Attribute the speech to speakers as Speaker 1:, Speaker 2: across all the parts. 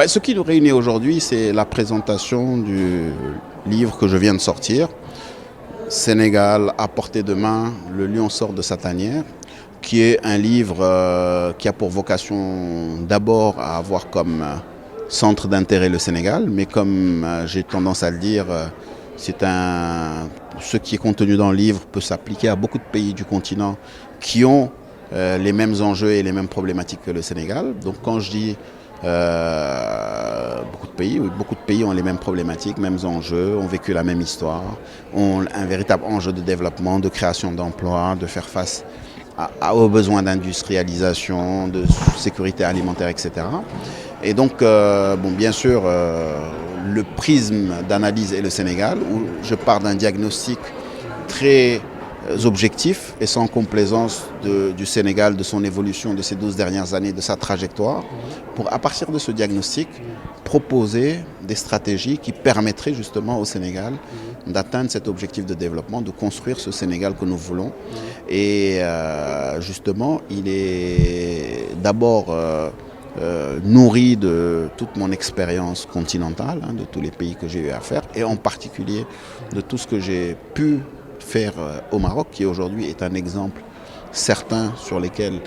Speaker 1: Ce qui nous réunit aujourd'hui, c'est la présentation du livre que je viens de sortir, Sénégal à portée de main, le lion sort de sa tanière, qui est un livre qui a pour vocation d'abord à avoir comme centre d'intérêt le Sénégal, mais comme j'ai tendance à le dire, ce qui est contenu dans le livre peut s'appliquer à beaucoup de pays du continent qui ont les mêmes enjeux et les mêmes problématiques que le Sénégal. Donc quand je dis beaucoup de pays ont les mêmes problématiques, mêmes enjeux, ont vécu la même histoire, ont un véritable enjeu de développement, de création d'emplois, de faire face aux besoins d'industrialisation, de sécurité alimentaire, etc. Et donc, bien sûr, le prisme d'analyse est le Sénégal, où je pars d'un diagnostic très objectif et sans complaisance du Sénégal, de son évolution de ces 12 dernières années, de sa trajectoire, pour à partir de ce diagnostic, proposer des stratégies qui permettraient justement au Sénégal d'atteindre cet objectif de développement, de construire ce Sénégal que nous voulons. Et justement, il est d'abord nourri de toute mon expérience continentale, de tous les pays que j'ai eu à faire, et en particulier de tout ce que j'ai pu faire au Maroc, qui aujourd'hui est un exemple certain sur lequel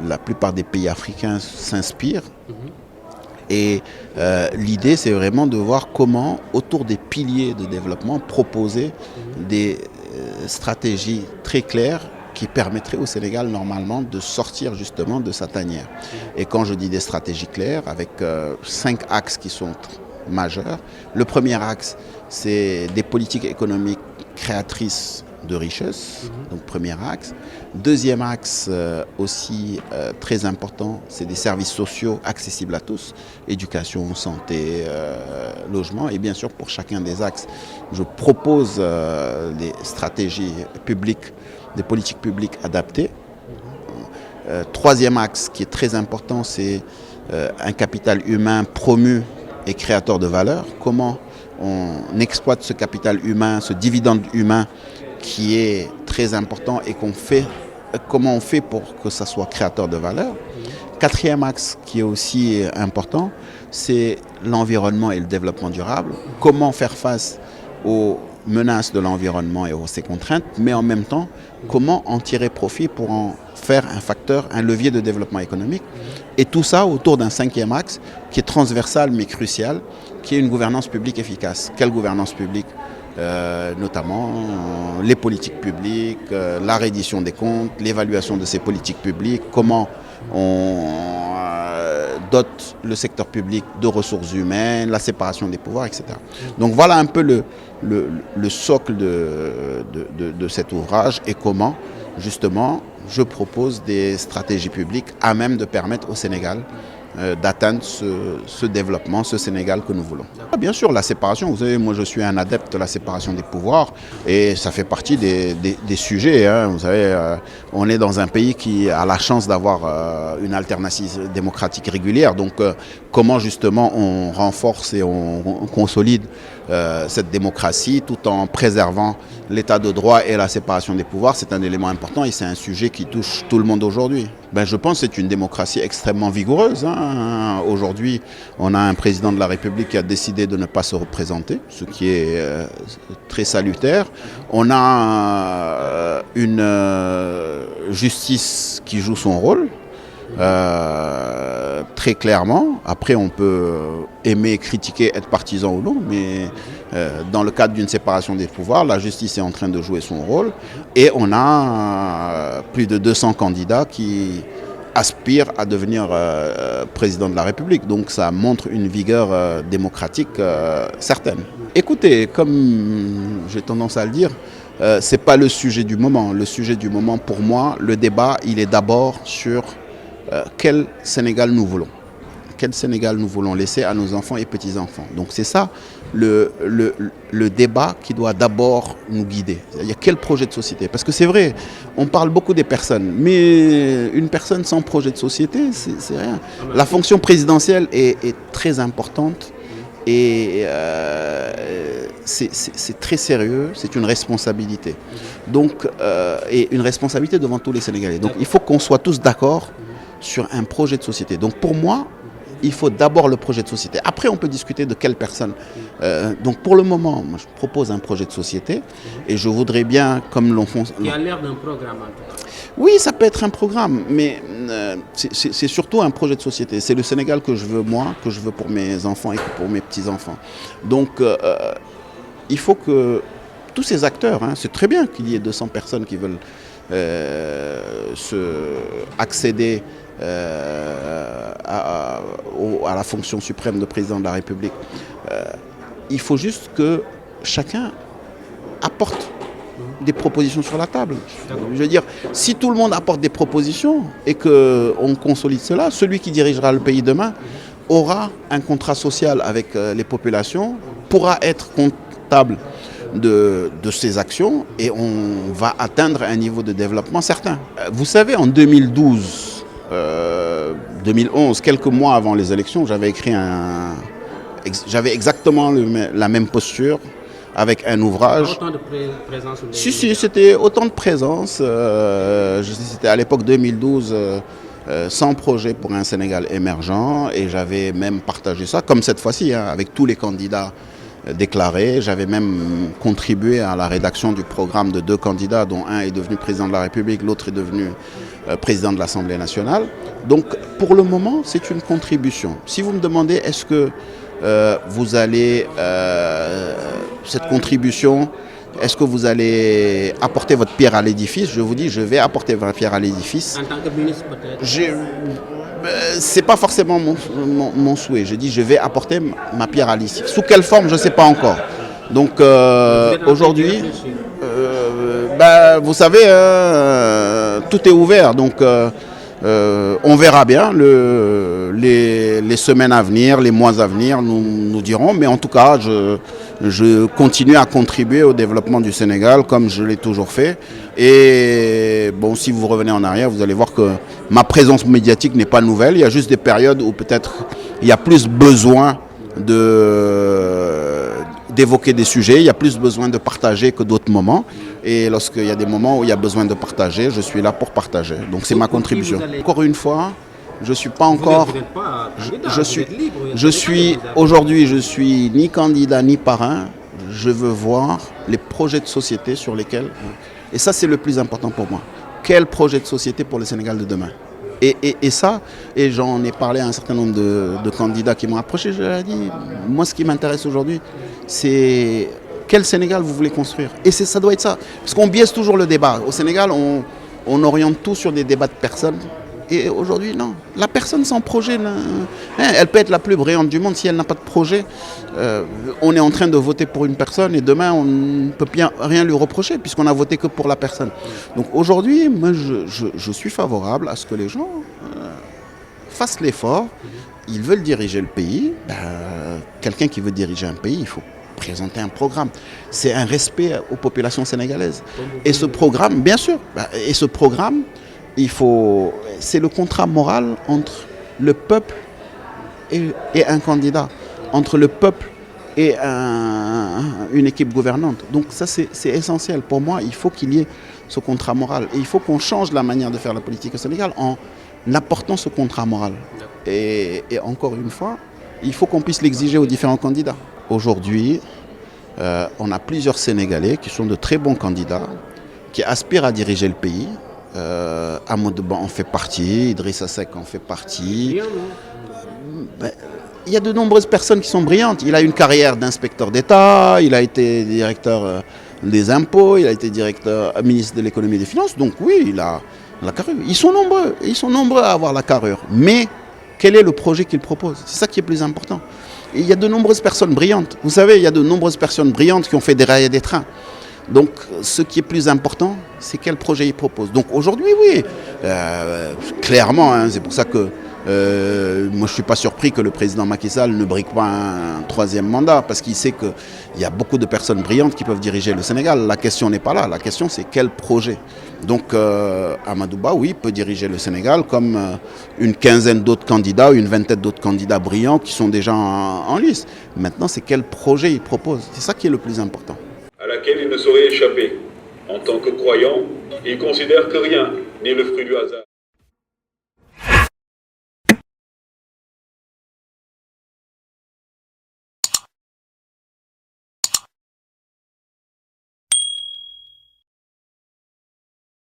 Speaker 1: la plupart des pays africains s'inspirent. Et l'idée, c'est vraiment de voir comment, autour des piliers de développement, proposer des stratégies très claires qui permettraient au Sénégal, normalement, de sortir justement de sa tanière. Et quand je dis des stratégies claires, avec 5 axes qui sont majeurs. Le premier axe, c'est des politiques économiques créatrices de richesse, donc premier axe. Deuxième axe aussi très important, c'est des services sociaux accessibles à tous, éducation, santé, logement. Et bien sûr, pour chacun des axes, je propose des stratégies publiques, des politiques publiques adaptées. Troisième axe qui est très important, c'est un capital humain promu et créateur de valeur. Comment on exploite ce capital humain, ce dividende humain qui est très important et comment on fait pour que ça soit créateur de valeur. Quatrième axe qui est aussi important, c'est l'environnement et le développement durable. Comment faire face aux menaces de l'environnement et aux ses contraintes, mais en même temps, comment en tirer profit pour en faire un facteur, un levier de développement économique. Et tout ça autour d'un cinquième axe qui est transversal mais crucial, qui est une gouvernance publique efficace. Quelle gouvernance publique ? Notamment les politiques publiques, la reddition des comptes, l'évaluation de ces politiques publiques, comment on dote le secteur public de ressources humaines, la séparation des pouvoirs, etc. Donc voilà un peu le socle de cet ouvrage et comment justement je propose des stratégies publiques à même de permettre au Sénégal d'atteindre ce développement, ce Sénégal que nous voulons. Bien sûr, la séparation, vous savez, moi je suis un adepte de la séparation des pouvoirs et ça fait partie des sujets. Vous savez, on est dans un pays qui a la chance d'avoir une alternative démocratique régulière. Donc comment justement on renforce et on consolide cette démocratie tout en préservant l'état de droit et la séparation des pouvoirs, c'est un élément important et c'est un sujet qui touche tout le monde aujourd'hui. Je pense que c'est une démocratie extrêmement vigoureuse. Aujourd'hui, on a un président de la République qui a décidé de ne pas se représenter, ce qui est très salutaire. On a une justice qui joue son rôle. Très clairement, après on peut aimer, critiquer, être partisan ou non, mais dans le cadre d'une séparation des pouvoirs, la justice est en train de jouer son rôle et on a plus de 200 candidats qui aspirent à devenir président de la République, donc ça montre une vigueur démocratique certaine. Écoutez, comme j'ai tendance à le dire, ce n'est pas le sujet du moment. Le sujet du moment pour moi, le débat, il est d'abord sur quel Sénégal nous voulons. Quel Sénégal nous voulons laisser à nos enfants et petits-enfants. Donc c'est ça le débat qui doit d'abord nous guider. Il y a quel projet de société? Parce que c'est vrai, on parle beaucoup des personnes, mais une personne sans projet de société, c'est rien. La fonction présidentielle est très importante et c'est très sérieux, c'est une responsabilité. Donc, et une responsabilité devant tous les Sénégalais. Donc il faut qu'on soit tous d'accord sur un projet de société. Donc pour moi, il faut d'abord le projet de société. Après, on peut discuter de quelle personne. Donc pour le moment, moi, je propose un projet de société et je voudrais bien, comme l'on fait...
Speaker 2: Qui a l'air d'un programme en tout cas.
Speaker 1: Oui, ça peut être un programme, mais c'est surtout un projet de société. C'est le Sénégal que je veux moi, que je veux pour mes enfants et pour mes petits-enfants. Donc il faut que tous ces acteurs, hein, c'est très bien qu'il y ait 200 personnes qui veulent accéder à la fonction suprême de président de la République. Il faut juste que chacun apporte des propositions sur la table. Je veux dire, si tout le monde apporte des propositions et qu'on consolide cela, celui qui dirigera le pays demain aura un contrat social avec les populations, pourra être comptable de ses actions et on va atteindre un niveau de développement certain. Vous savez, en 2012, 2011, quelques mois avant les élections, j'avais exactement la même posture avec un ouvrage.
Speaker 2: Autant de présence.
Speaker 1: Si, c'était autant de présence. C'était à l'époque 2012, 100 projets pour un Sénégal émergent et j'avais même partagé ça, comme cette fois-ci, hein, avec tous les candidats déclarés. J'avais même contribué à la rédaction du programme de 2 candidats, dont un est devenu président de la République, l'autre est devenu président de l'Assemblée nationale. Donc pour le moment, c'est une contribution. Si vous me demandez, est-ce que vous allez, cette contribution, est-ce que vous allez apporter votre pierre à l'édifice? Je vous dis, je vais apporter ma pierre à l'édifice.
Speaker 2: En tant que ministre peut-être.
Speaker 1: C'est pas forcément mon souhait. Je dis, je vais apporter ma pierre à l'édifice. Sous quelle forme, je ne sais pas encore. Donc aujourd'hui, vous savez, tout est ouvert. Donc on verra bien les semaines à venir, les mois à venir, nous dirons. Mais en tout cas, je continue à contribuer au développement du Sénégal comme je l'ai toujours fait. Et bon, si vous revenez en arrière, vous allez voir que ma présence médiatique n'est pas nouvelle. Il y a juste des périodes où peut-être il y a plus besoin d'évoquer des sujets, il y a plus besoin de partager que d'autres moments. Et lorsqu'il y a des moments où il y a besoin de partager, je suis là pour partager. Donc c'est ma contribution. Encore une fois, je ne suis pas encore...
Speaker 2: Vous n'êtes pas candidat,
Speaker 1: aujourd'hui, je ne suis ni candidat ni parrain. Je veux voir les projets de société sur lesquels... Et ça, c'est le plus important pour moi. Quel projet de société pour le Sénégal de demain? Et ça, et j'en ai parlé à un certain nombre de candidats qui m'ont approché, je leur ai dit, moi ce qui m'intéresse aujourd'hui, c'est quel Sénégal vous voulez construire. Et ça doit être ça. Parce qu'on biaise toujours le débat. Au Sénégal, on oriente tout sur des débats de personnes. Et aujourd'hui, non. La personne sans projet, elle peut être la plus brillante du monde. Si elle n'a pas de projet, on est en train de voter pour une personne et demain, on ne peut rien lui reprocher puisqu'on a voté que pour la personne. Donc aujourd'hui, moi, je suis favorable à ce que les gens fassent l'effort. Ils veulent diriger le pays. Quelqu'un qui veut diriger un pays, il faut présenter un programme. C'est un respect aux populations sénégalaises. Et ce programme, bien sûr, et ce programme, c'est le contrat moral entre le peuple et un candidat, entre le peuple et une équipe gouvernante. Donc ça, c'est essentiel. Pour moi, il faut qu'il y ait ce contrat moral. Et il faut qu'on change la manière de faire la politique au Sénégal en apportant ce contrat moral. Et encore une fois, il faut qu'on puisse l'exiger aux différents candidats. Aujourd'hui, on a plusieurs Sénégalais qui sont de très bons candidats, qui aspirent à diriger le pays. Amadou Ba en fait partie, Idrissa Seck en fait partie. Il y a de nombreuses personnes qui sont brillantes. Il a une carrière d'inspecteur d'État, il a été directeur des impôts, il a été ministre de l'économie et des finances. Donc oui, il a la carrure. Ils sont nombreux à avoir la carrure. Mais quel est le projet qu'ils proposent? C'est ça qui est plus important. Et il y a de nombreuses personnes brillantes. Vous savez, il y a de nombreuses personnes brillantes qui ont fait dérailler des trains. Donc, ce qui est plus important, c'est quel projet ils proposent. Donc aujourd'hui, oui, clairement, hein, c'est pour ça que moi je ne suis pas surpris que le président Macky Sall ne brigue pas un 3e mandat, parce qu'il sait qu'il y a beaucoup de personnes brillantes qui peuvent diriger le Sénégal. La question n'est pas là, la question c'est quel projet. Donc Amadou Ba, oui, peut diriger le Sénégal comme une quinzaine d'autres candidats, une vingtaine d'autres candidats brillants qui sont déjà en lice. Maintenant, c'est quel projet il propose. C'est ça qui est le plus important.
Speaker 3: À laquelle il ne saurait échapper. En tant que croyant, il considère que rien n'est le fruit du hasard.